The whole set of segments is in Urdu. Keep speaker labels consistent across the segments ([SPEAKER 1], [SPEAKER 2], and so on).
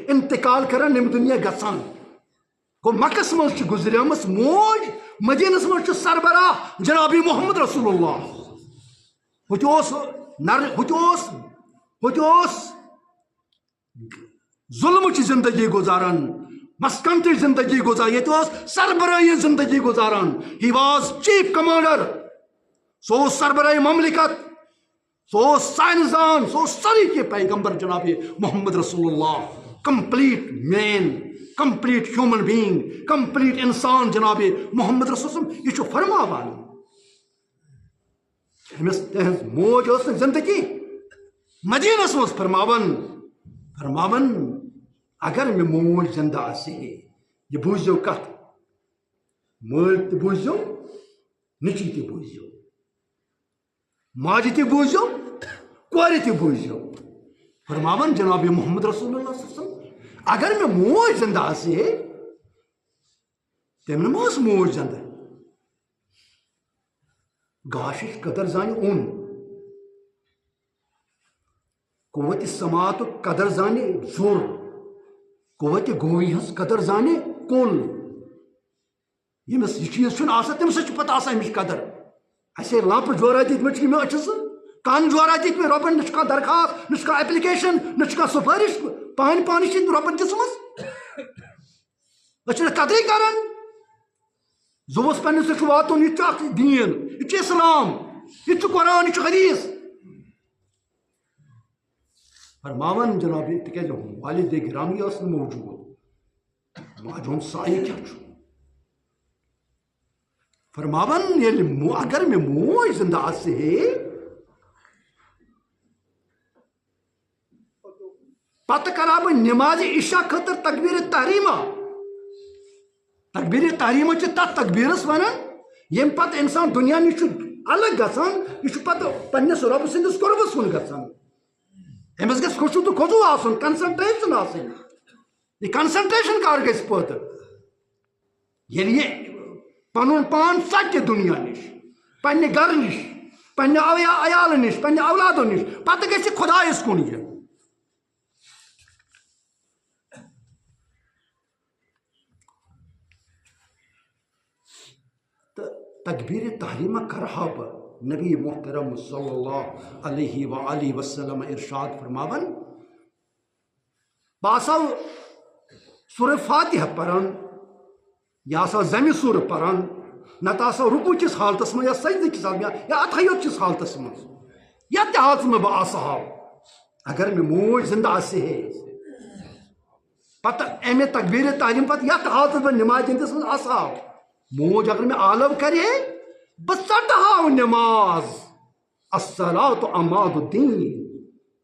[SPEAKER 1] انتقال کران نم دنیا گژھان گو مکس مز گزریمس موج مدینس مز سربراہ جناب محمد رسول اللہ ہوتوس ظلم چی زندگی گزاران مسکنٹ زندگی گزار یہ سربراہی زندگی گزاران ہی واز چیف کمانڈر سو سربراہ مملکت سو سائنسدان سو ساری کے پیغمبر جناب محمد رسول اللہ کمپلیٹ مین کمپلیٹ ہیومن بینگ کمپلیٹ انسان جناب محمد رسول اللہ یہ فرماوان موج زندگی مدینس مز فرماون اگر میں موج زندہ آسے یہ بوزو کت مل تہ بوزو نچی تہ بوزو ماجہ تہ بوزو کور تہ بوزو فرماون جناب محمد رسول اللہ صلی اللہ علیہ وسلم اگر میں موج زندہ آسے تم نماز موج زندہ گاشش قدر زانہ اون قوت سماعت قدر زانہ زور قوت گوئی ہز قدر زانہ کل یمس یہ چیز تمس پتہ امچ قدر اسے لپ جورا دت مے میں اچھس کان جورا دت مے ربن نش کا درخواست نش کا اپلیکیشن نش کا سفارش پانی ربن دسمس قدرے کران زوس پنس واتن یہ دین یہ اسلام یہ قرآن یہ حدیث فرماون جناب تکیاز والد گرامی اس موجود ماجہ ہند سایہ کیا فرماون اگر میں موج زندہ آسے پتہ کرا بہ نماز عشاء خاطر تکبیر تحریمہ تک تکبیرس ونان یم پتہ انسان دنیا نش الگ گژھان یہ پتہ پنس رب سندس قربس کن گژھان امس گھس خوشو تو کھوژو آسن کنسنٹریشن آسن یہ کنسنٹریشن کار گژھِ پتہ ییٚلہِ یہ پنن پان ژٹہِ دنیا نش پننہِ گھر نش پننہِ عیال نش پننہِ اولادو نش پتہ گژھِ خدایس کن یہ تکبیر تحریمہ کرہا بہ نبی محترم صلی اللہ علیہ وآلہ وسلم ارشاد فرماون باسا سورہ فاتحہ پران یا سا زمین سورہ پران نتا سا رکوع کس حالتس من یا سجدہ کس حالتس یا اتحیت کس حالتس من یا تہ حالتس من بہ آسہا اگر میں موج زندہ آسے ہے پتہ امی تکبیر تحریم پتہ یا تہ حالتس من نماز دندس من آسہا موج اگر میں آلو کرے بس سٹہاو نماز الصلاۃ عماد الدین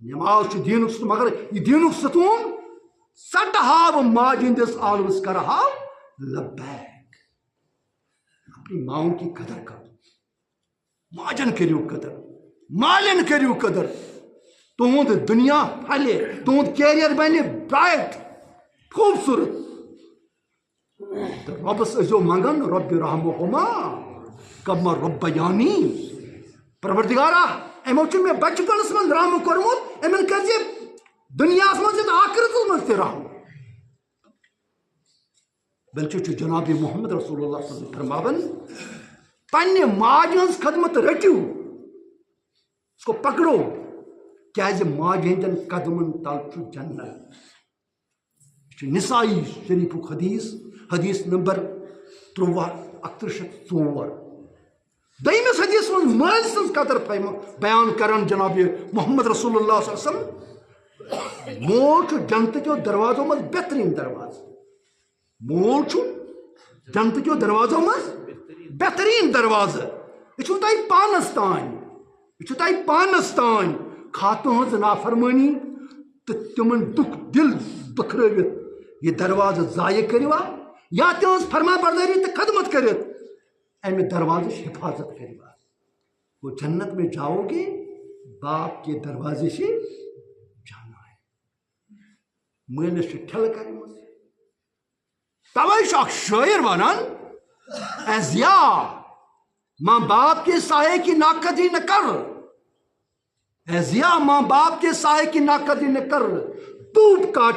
[SPEAKER 1] نماز دین مگر یہ دین ستون سٹہاو ماج ہندس آلوس کرہاو لبیک اپنی ماؤں کی قدر کرو ماجن کریو قدر مالن کریو قدر تہند دنیا پھلے تہند کیریئر بنہ برائٹ خوبصورت ربس ازو منگن رب رحمہما کما ربیانی پروردگارا امو چھ میں بچپنس من رحم کورمت امن کر دنیا من آخرت من تہ رحم بلکہ جناب محمد رسول اللہ صلی اللہ علیہ وسلم فرماون پنہ ماج ہز خدمت رٹو اس کو پکڑو کیاز ماج ہندن قدمن تل جنت نسائی شریف حدیث نمبر 6304 دویمس حدیث من ماج سن قدر بیان کران جناب محمد رسول اللہ صلی اللہ علیہ وسلم مول جنت کے دروازوں من بہترین دروازہ مول جنت کے دروازوں من بہترین دروازہ یہ تہ پانس تان خاتون ہز نافرمانی تو تمن دل دکھرت یہ دروازہ ضائع کروا یا تہذ فرما برداری تو خدمت کرت امہ دروازہ حفاظت کروا وہ جنت میں جاؤ گے باپ کے دروازے سے جانا ہے مالس ٹھل کر توے شاعر ونان ازیا ماں باپ کے سائے کی ناقدری نہ کر ازیا ماں باپ کے سائے کی ناقدری نہ کر دھوپ کاٹ